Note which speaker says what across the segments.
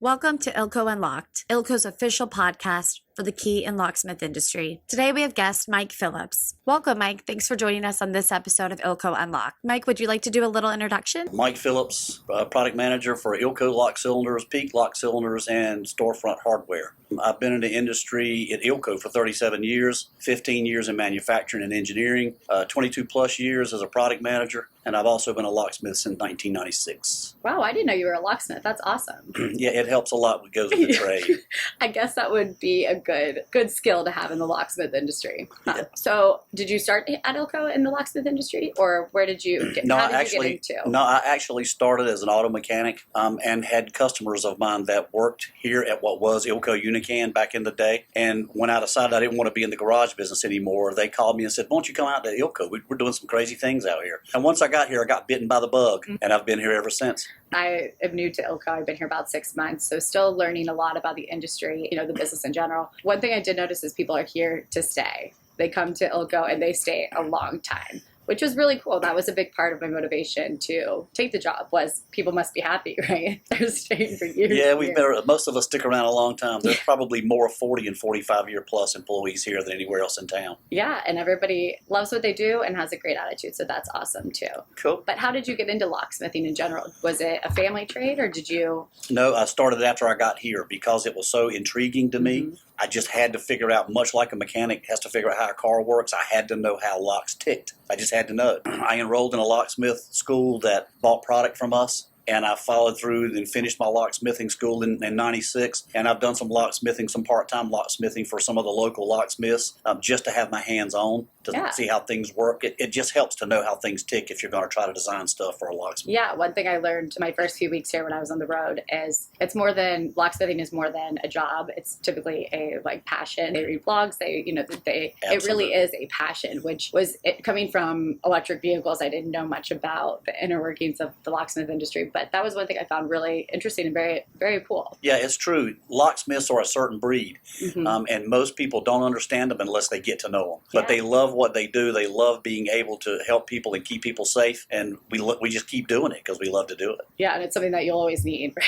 Speaker 1: Welcome to Ilco Unlocked, Ilco's official podcast for the key and locksmith industry. Today we have guest Mike Phillips. Welcome, Mike. Thanks for joining us on this episode of Ilco Unlocked. Mike, would you like to do a little introduction?
Speaker 2: Mike Phillips, product manager for Ilco Lock Cylinders, Peak Lock Cylinders, and Storefront Hardware. I've been in the industry at Ilco for 37 years, 15 years in manufacturing and engineering, 22 plus years as a product manager, and I've also been a locksmith since 1996.
Speaker 3: Wow, I didn't know you were a locksmith. That's awesome.
Speaker 2: Yeah, it helps a lot when it goes with the trade.
Speaker 3: I guess that would be a good skill to have in the locksmith industry.
Speaker 2: Yeah.
Speaker 3: So, did you start at Ilco in the locksmith industry, or where did you get? How did you get into?
Speaker 2: No, I actually started as an auto mechanic and had customers of mine that worked here at what was Ilco Unican back in the day. And when I decided I didn't want to be in the garage business anymore, they called me and said, "Won't you come out to Ilco? We're doing some crazy things out here." And once I got here, I got bitten by the bug, and I've been here ever since.
Speaker 3: I am new to Ilco. I've been here about 6 months, so still learning a lot about the industry, the business in general. One thing I did notice is people are here to stay. They come to Ilco and they stay a long time, which was really cool. That was a big part of my motivation to take the job, was people must be happy, right? They're staying for years.
Speaker 2: Yeah, most of us stick around a long time. There's probably more 40 and 45-year plus employees here than anywhere else in town.
Speaker 3: Yeah, and everybody loves what they do and has a great attitude, so that's awesome too.
Speaker 2: Cool.
Speaker 3: But how did you get into locksmithing in general? Was it a family trade, or did you?
Speaker 2: No, I started after I got here because it was so intriguing to me. I just had to figure out, much like a mechanic has to figure out how a car works, I had to know how locks ticked. I just had to know it. I enrolled in a locksmith school that bought product from us, and I followed through and finished my locksmithing school in 96. And I've done some locksmithing, some part-time locksmithing for some of the local locksmiths, just to have my hands on, to see how things work. It just helps to know how things tick if you're going to try to design stuff for a locksmith.
Speaker 3: Yeah, one thing I learned my first few weeks here when I was on the road is locksmithing is more than a job. It's typically a passion. They read blogs. It really is a passion, which was coming from electric vehicles. I didn't know much about the inner workings of the locksmith industry, but that was one thing I found really interesting and very, very cool.
Speaker 2: Yeah, it's true. Locksmiths are a certain breed, and most people don't understand them unless they get to know them. But they love what they do. They love being able to help people and keep people safe, and we just keep doing it because we love to do it.
Speaker 3: Yeah, and it's something that you'll always need, right?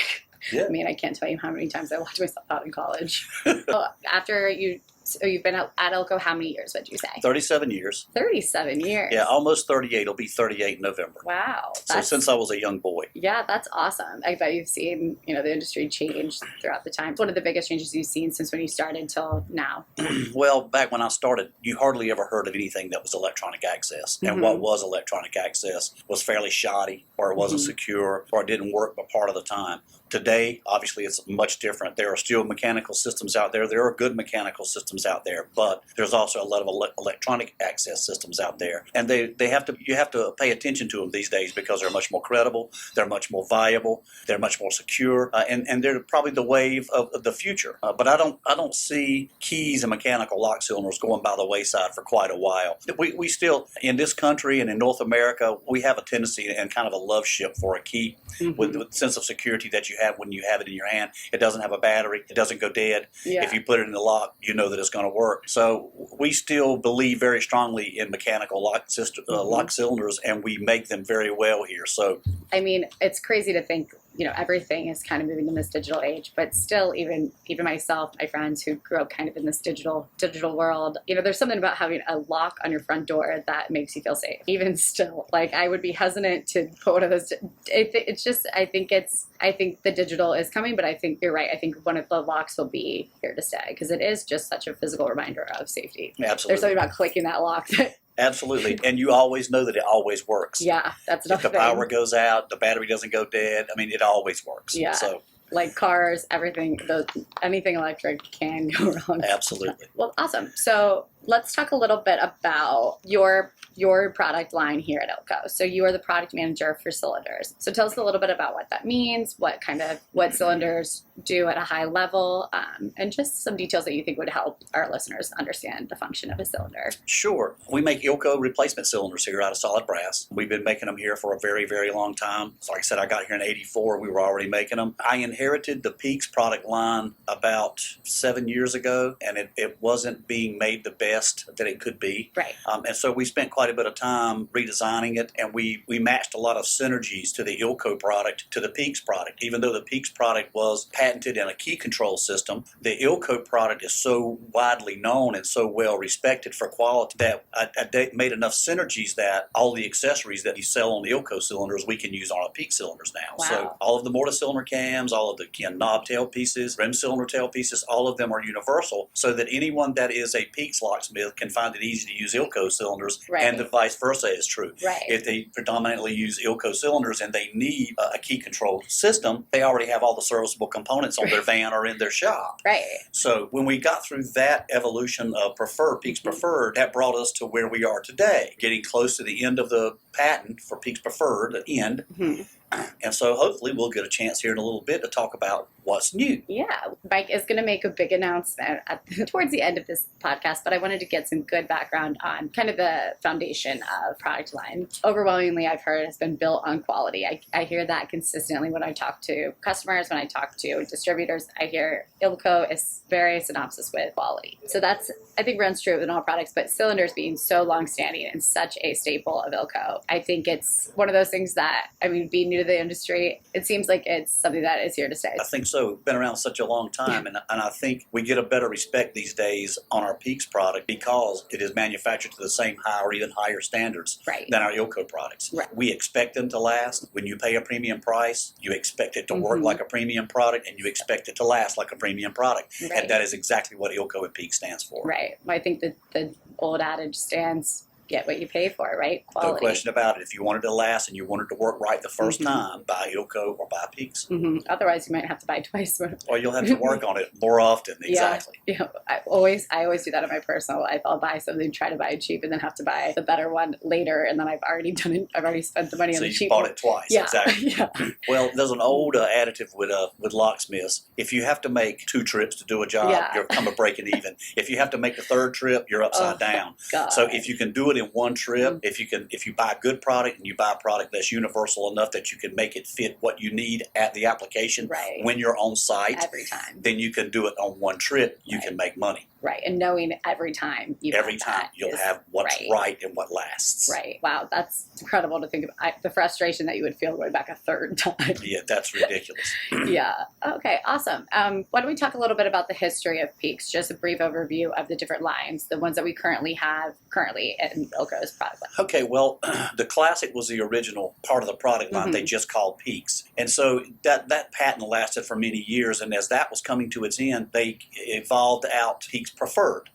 Speaker 2: Yeah.
Speaker 3: I mean, I can't tell you how many times I locked myself out in college. So you've been at Ilco how many years, would you say?
Speaker 2: 37 years.
Speaker 3: 37 years.
Speaker 2: Yeah, almost 38. It'll be 38 in November.
Speaker 3: Wow.
Speaker 2: So since I was a young boy.
Speaker 3: Yeah, that's awesome. I bet you've seen, the industry change throughout the time. One of the biggest changes you've seen since when you started till now.
Speaker 2: Well, back when I started, you hardly ever heard of anything that was electronic access. And what was electronic access was fairly shoddy, or it wasn't secure, or it didn't work but part of the time. Today, obviously, it's much different. There are still mechanical systems out there. There are good mechanical systems out there, but there's also a lot of electronic access systems out there. And you have to pay attention to them these days because they're much more credible, they're much more viable, they're much more secure, and they're probably the wave of the future. But I don't see keys and mechanical lock cylinders going by the wayside for quite a while. We still, in this country and in North America, we have a tendency and kind of a love ship for a key with the sense of security that you have when you have it in your hand. It doesn't have a battery. It doesn't go dead. Yeah. If you put it in the lock, you know that it's going to work. So we still believe very strongly in mechanical lock cylinders, and we make them very well here. So,
Speaker 3: I mean, it's crazy to think, everything is kind of moving in this digital age, but still, even myself, my friends who grew up kind of in this digital world, there's something about having a lock on your front door that makes you feel safe. Even still, I would be hesitant to put one of those. It's just, I think the digital is coming, but I think you're right. I think one of the locks will be here to stay because it is just such a physical reminder of safety.
Speaker 2: Absolutely.
Speaker 3: There's something about clicking that lock that.
Speaker 2: Absolutely. And you always know that it always works.
Speaker 3: Yeah, that's
Speaker 2: if the power goes out, the battery doesn't go dead. I mean, it always works.
Speaker 3: Yeah.
Speaker 2: So,
Speaker 3: like cars, everything, anything electric can go wrong.
Speaker 2: Absolutely.
Speaker 3: Well, awesome. So let's talk a little bit about your product line here at Ilco. So you are the product manager for cylinders. So tell us a little bit about what that means, what cylinders do at a high level, and just some details that you think would help our listeners understand the function of a cylinder.
Speaker 2: Sure. We make Ilco replacement cylinders here out of solid brass. We've been making them here for a very, very long time. So like I said, I got here in 84. We were already making them. I inherited the Peaks product line about 7 years ago, and it wasn't being made the best best that it could be.
Speaker 3: Right.
Speaker 2: And so we spent quite a bit of time redesigning it, and we matched a lot of synergies to the Ilco product to the Peaks product. Even though the Peaks product was patented in a key control system, the Ilco product is so widely known and so well respected for quality that I made enough synergies that all the accessories that you sell on the Ilco cylinders we can use on our Peak cylinders now.
Speaker 3: Wow.
Speaker 2: So all of the mortar cylinder cams, all of the knob tail pieces, rim cylinder tail pieces, all of them are universal, so that anyone that is a Peaks locksmith can find it easy to use Ilco cylinders,
Speaker 3: Right.
Speaker 2: and the vice versa is true.
Speaker 3: Right.
Speaker 2: If they predominantly use Ilco cylinders and they need a key control system, they already have all the serviceable components on their van or in their shop.
Speaker 3: Right.
Speaker 2: So when we got through that evolution of Peaks Preferred, that brought us to where we are today, getting close to the end of the patent for Peaks Preferred, the end.
Speaker 3: Mm-hmm.
Speaker 2: And so hopefully we'll get a chance here in a little bit to talk about what's new.
Speaker 3: Yeah, Mike is going to make a big announcement towards the end of this podcast, but I wanted to get some good background on kind of the foundation of product line. Overwhelmingly, I've heard has been built on quality. I hear that consistently when I talk to customers, when I talk to distributors. I hear Ilco is very synonymous with quality. So that's, I think, runs true in all products, but cylinders being so long-standing and such a staple of Ilco, I think it's one of those things that, I mean, being new to the industry, it seems like it's something that is here to stay.
Speaker 2: I think so. Been around such a long time, and I think we get a better respect these days on our Peaks product because it is manufactured to the same high or even higher standards
Speaker 3: Right.
Speaker 2: than our Ilco products.
Speaker 3: Right.
Speaker 2: We expect them to last. When you pay a premium price, you expect it to work like a premium product, and you expect it to last like a premium product.
Speaker 3: Right.
Speaker 2: And that is exactly what Ilco and Peaks stands for.
Speaker 3: Right. I think that the old adage stands, get what you pay for, right? Quality.
Speaker 2: No question about it. If you wanted to last and you wanted to work right the first time, buy Ilco or buy Peaks.
Speaker 3: Otherwise, you might have to buy twice.
Speaker 2: Or you'll have to work on it more often. Exactly.
Speaker 3: Yeah. I always do that in my personal life. I'll buy something, try to buy it cheap, and then have to buy the better one later. And then I've already done it. I've already spent the money on
Speaker 2: So
Speaker 3: the
Speaker 2: you
Speaker 3: cheap
Speaker 2: bought
Speaker 3: one.
Speaker 2: it twice.
Speaker 3: Yeah.
Speaker 2: Exactly.
Speaker 3: Yeah.
Speaker 2: Well, there's an old additive with locksmiths. If you have to make 2 trips to do a job,
Speaker 3: Yeah.
Speaker 2: you're come to breaking even. If you have to make the 3rd trip, you're upside down.
Speaker 3: God.
Speaker 2: So if you can do it in one trip, if you buy a good product and you buy a product that's universal enough that you can make it fit what you need at the application
Speaker 3: Right.
Speaker 2: when you're on site,
Speaker 3: Every time.
Speaker 2: then you can do it on one trip. You
Speaker 3: Right.
Speaker 2: can make money.
Speaker 3: Right. And knowing every time you
Speaker 2: Every time you'll have what's right and what lasts.
Speaker 3: Right. Wow. That's incredible to think of. The frustration that you would feel going back a 3rd time.
Speaker 2: Yeah, that's ridiculous.
Speaker 3: Yeah. Okay. Awesome. Why don't we talk a little bit about the history of Peaks? Just a brief overview of the different lines, the ones that we currently have in Ilco's product line.
Speaker 2: Okay, well, the Classic was the original part of the product line they just called Peaks. And so that patent lasted for many years, and as that was coming to its end, they evolved out Peaks Preferred.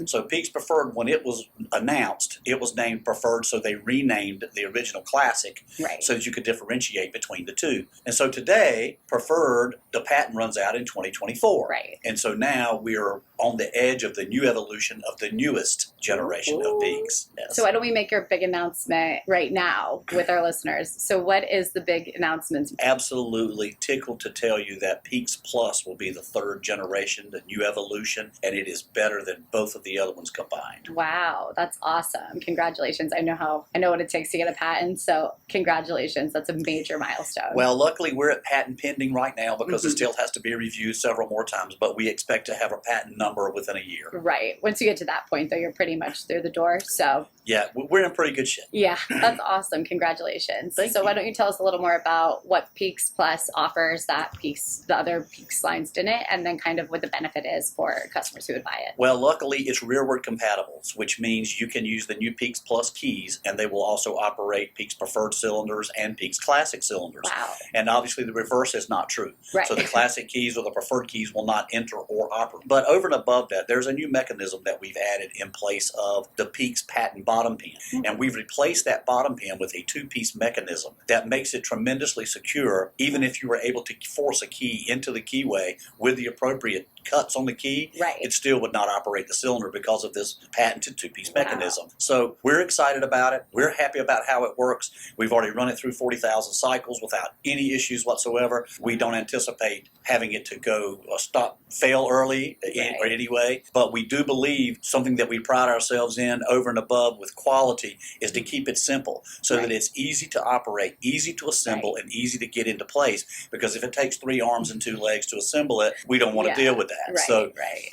Speaker 2: So Peaks Preferred, when it was announced, it was named Preferred, so they renamed the original Classic
Speaker 3: Right.
Speaker 2: so that you could differentiate between the two. And so today, Preferred, the patent runs out in 2024.
Speaker 3: Right.
Speaker 2: And so now we're on the edge of the new evolution of the newest generation of Peaks. Yes.
Speaker 3: So why don't we make your big announcement right now with our listeners? So what is the big announcement?
Speaker 2: Absolutely tickled to tell you that Peaks Plus will be the 3rd generation, the new evolution, and it is better than both of the other ones combined.
Speaker 3: Wow, that's awesome. Congratulations. I know what it takes to get a patent, so congratulations. That's a major milestone.
Speaker 2: Well, luckily we're at patent pending right now because it still has to be reviewed several more times, but we expect to have a patent number within a year.
Speaker 3: Right. Once you get to that point, though, you're pretty much through the door. So
Speaker 2: Yeah, we're in pretty good shape.
Speaker 3: yeah, that's awesome. Congratulations.
Speaker 2: Thank
Speaker 3: So
Speaker 2: you.
Speaker 3: why don't you tell us a little more about what Peaks Plus offers that the other Peaks lines didn't, and then kind of what the benefit is for customers who would buy it.
Speaker 2: Well, luckily it's rearward compatible, which means you can use the new Peaks Plus keys, and they will also operate Peaks Preferred cylinders and Peaks Classic cylinders.
Speaker 3: Wow.
Speaker 2: And obviously the reverse is not true.
Speaker 3: Right.
Speaker 2: So the Classic keys or the Preferred keys will not enter or operate. But over and above that, there's a new mechanism that we've added in place of the Peaks patent bottom pin. And we've replaced that bottom pin with a 2-piece mechanism that makes it tremendously secure, even if you were able to force a key into the keyway with the appropriate cuts on the key,
Speaker 3: Right.
Speaker 2: it still would not operate the cylinder because of this patented 2-piece
Speaker 3: Wow.
Speaker 2: mechanism. So we're excited about it. We're happy about how it works. We've already run it through 40,000 cycles without any issues whatsoever. We don't anticipate having it to go fail early or anyway, but we do believe something that we pride ourselves in over and above with quality is to keep it simple so that it's easy to operate, easy to assemble, and easy to get into place, because if it takes 3 arms and 2 legs to assemble it, we don't want to deal with that. So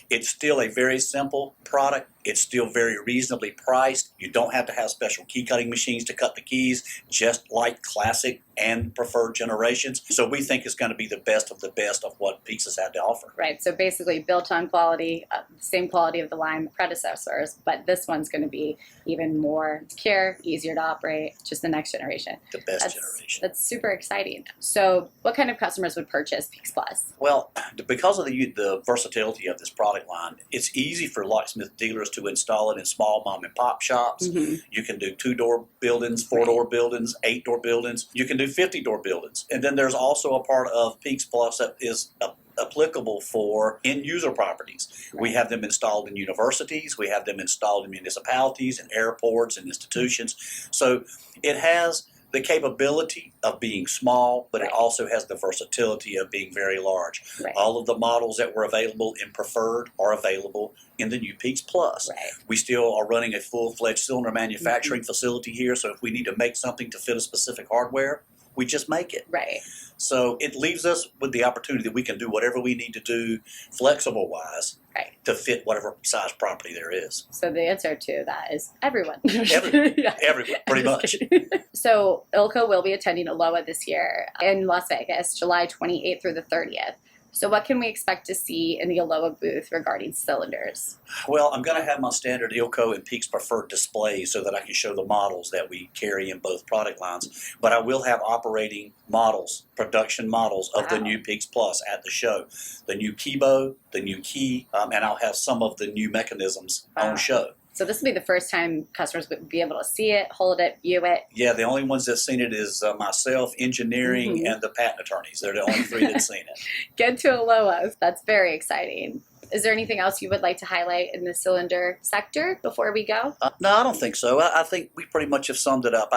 Speaker 2: it's still a very simple product. It's still very reasonably priced. You don't have to have special key cutting machines to cut the keys, just like classic and preferred generations. So we think it's going to be the best of what Peaks has had to offer.
Speaker 3: Right. So basically built on quality, same quality of the line predecessors, but this one's going to be even more secure, easier to operate, just the next generation.
Speaker 2: The best generation.
Speaker 3: That's super exciting. So what kind of customers would purchase Peaks Plus?
Speaker 2: Well, because of the versatility of this product line, it's easy for locksmith dealers to install it in small mom and pop shops.
Speaker 3: Mm-hmm.
Speaker 2: You can do 2-door buildings, 4-door buildings, 8-door buildings. You can do 50-door buildings. And then there's also a part of Peaks Plus that is applicable for end user properties.
Speaker 3: Right.
Speaker 2: We have them installed in universities. We have them installed in municipalities and airports and institutions. So it has the capability of being small, but it also has the versatility of being very large.
Speaker 3: Right.
Speaker 2: All of the models that were available in Preferred are available in the new Peaks Plus.
Speaker 3: Right.
Speaker 2: We still are running a full-fledged cylinder manufacturing facility here, so if we need to make something to fit a specific hardware, we just make it.
Speaker 3: Right.
Speaker 2: So it leaves us with the opportunity that we can do whatever we need to do flexible-wise to fit whatever size property there is.
Speaker 3: So the answer to that is everyone.
Speaker 2: Everyone, pretty much.
Speaker 3: So Ilco will be attending Aloha this year in Las Vegas, July 28th through the 30th. So what can we expect to see in the Aloha booth regarding cylinders?
Speaker 2: Well, I'm going to have my standard Ilco and Peaks Preferred displays so that I can show the models that we carry in both product lines. But I will have operating models, production models of the new Peaks Plus at the show. The new keybow, the new key, and I'll have some of the new mechanisms on show.
Speaker 3: So this will be the first time customers would be able to see it, hold it, view it.
Speaker 2: Yeah, the only ones that's seen it is myself, engineering, and the patent attorneys. They're the only 3 that's seen it.
Speaker 3: Get to Aloha. That's very exciting. Is there anything else you would like to highlight in the cylinder sector before we go?
Speaker 2: No, I don't think so. I think we pretty much have summed it up.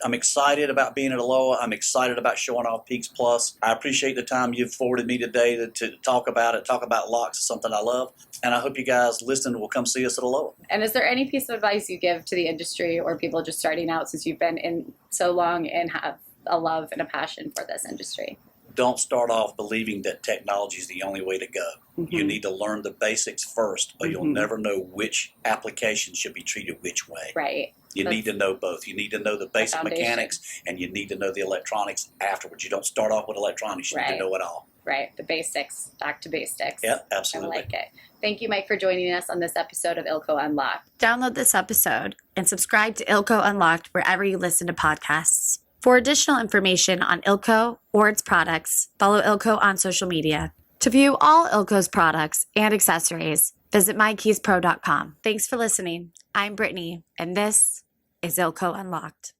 Speaker 2: I'm excited about being at Aloha. I'm excited about showing off Peaks Plus. I appreciate the time you've forwarded me today to talk about it, talk about locks. It's something I love. And I hope you guys listening will come see us at Aloha.
Speaker 3: And is there any piece of advice you give to the industry or people just starting out, since you've been in so long and have a love and a passion for this industry?
Speaker 2: Don't start off believing that technology is the only way to go.
Speaker 3: Mm-hmm.
Speaker 2: You need to learn the basics first, or you'll never know which application should be treated which way.
Speaker 3: Right.
Speaker 2: You need to know both. You need to know the basic mechanics, and you need to know the electronics afterwards. You don't start off with electronics. You need to know it all.
Speaker 3: Right. The basics. Back to basics.
Speaker 2: Yep, absolutely.
Speaker 3: I like it. Thank you, Mike, for joining us on this episode of Ilco Unlocked.
Speaker 1: Download this episode and subscribe to Ilco Unlocked wherever you listen to podcasts. For additional information on Ilco or its products, follow Ilco on social media. To view all Ilco's products and accessories, visit mykeyspro.com. Thanks for listening. I'm Brittany, and this is Ilco Unlocked.